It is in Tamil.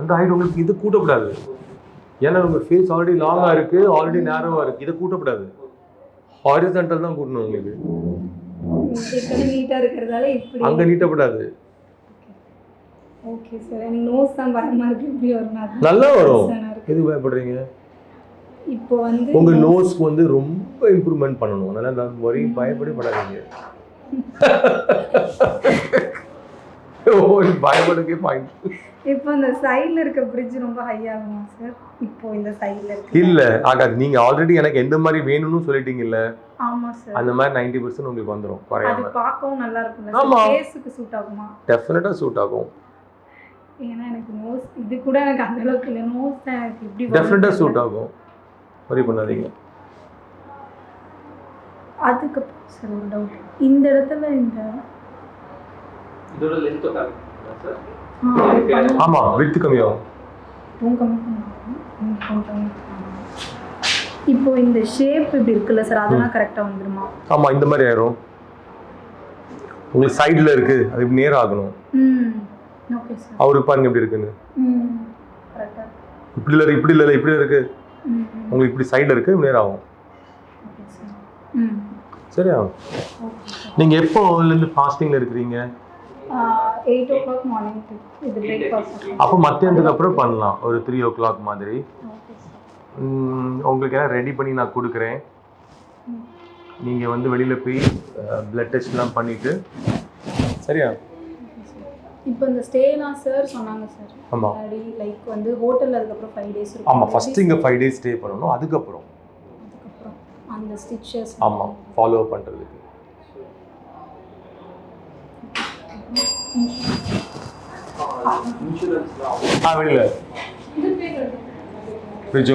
அந்த ஹைட் உங்களுக்கு இது கூட்டக்கூடாது. ஏன்னா உங்கள் ஃபேஸ் ஆல்ரெடி லாங்காக இருக்குது, ஆல்ரெடி நேரோவாக இருக்குது. இதை கூட்டக்கூடாது. ஹாரிசான்டல் தான் கூட்டணும் உங்களுக்கு. நீட்டாக இருக்கிறதால இப்படி அங்கே நீட்டப்படாது. Okay sir. எனக்கு நோஸ் தான் பயமாக இருக்குது. இப்படி வரும் நல்லா வரும். எது பயப்படுறீங்க? இப்போ வந்து உங்கள் நோஸ்க்கு வந்து ரொம்ப இம்ப்ரூவ்மெண்ட் பண்ணணும். அதனால் நான் பயப்படாதீங்க. பயப்படுறதுக்கே பாயிண்ட். இப்போ அந்த சைடில் இருக்க பிரிட்ஜ் ரொம்ப ஹை ஆகுமா சார்? இப்போ இந்த சைடில் இருக்கு இல்லை ஆகாது. நீங்கள் ஆல்ரெடி எனக்கு எந்த மாதிரி வேணும்னு சொல்லிட்டீங்கல்ல. ஆமாம் சார். அந்த மாதிரி 90% உங்களுக்கு வந்துடும் அது குறையாம. பார்க்கவும் நல்லா இருக்கும். ஆமா. ஃபேஸுக்கு சூட் ஆகுமா? டெஃபினட்டாக சூட் ஆகும். ஏன்னா எனக்கு நோஸ் இது கூட எனக்கு அந்த அளவுக்கு இல்லை. நோஸ் தான் எனக்கு இப்படி டெஃபினட்டாக சூட் ஆகும். வரி பண்ணாதீங்க. அதுக்கப்புறம் சார் ஒரு டவுட். இந்த இடத்துல இந்த இதோட லென்த் சார் ஆமாம் வித்து கம்மியாகும். இப்போ இந்த ஷேப் இப்படி இருக்குல்ல சார், அதெல்லாம் கரெக்டாக வந்துருமா? ஆமாம் இந்த மாதிரி ஆயிரும். உங்களுக்கு சைடில் இருக்குது, அது இப்படி நேரம் ஆகணும். Okay sir. அவரு பாருங்க எப்படி இருக்குன்னு. கரெக்டாக இப்படி இல்லை இப்படி இல்லை இப்படி இருக்கு. உங்களுக்கு இப்படி சைடில் இருக்குது, நேரம் ஆகும். Okay sir. சரியா? நீங்கள் எப்போலேருந்து ஃபாஸ்டிங்கில் இருக்கிறீங்க? 8 o'clock மார்னிங் இது பிரேக்ஃபாஸ்ட். அப்போ மத்தியானத்துக்கு அப்புறம் பண்ணலாம் ஒரு 3 o'clock மாதிரி. Okay sir. உங்களுக்கு எல்லாம் ரெடி பண்ணி நான் கொடுக்குறேன். நீங்கள் வந்து வெளியில் போய் பிளட் டெஸ்ட்லாம் பண்ணிவிட்டு சரியா? இப்போ இந்த ஸ்டேலாம் சார் சொன்னாங்க சார். ஆமாம். லைக் வந்து ஹோட்டலில் அதுக்கப்புறம் 5 days இருக்கும். ஆமாம் ஃபஸ்ட்டு இங்கே 5 days ஸ்டே பண்ணணும். அதுக்கப்புறம் அந்த ஸ்டிச்சஸ் ஆமாம் ஃபாலோ பண்ணுறதுக்கு. இன்சூரன்ஸ்லாம் வெளியில் ரிஜு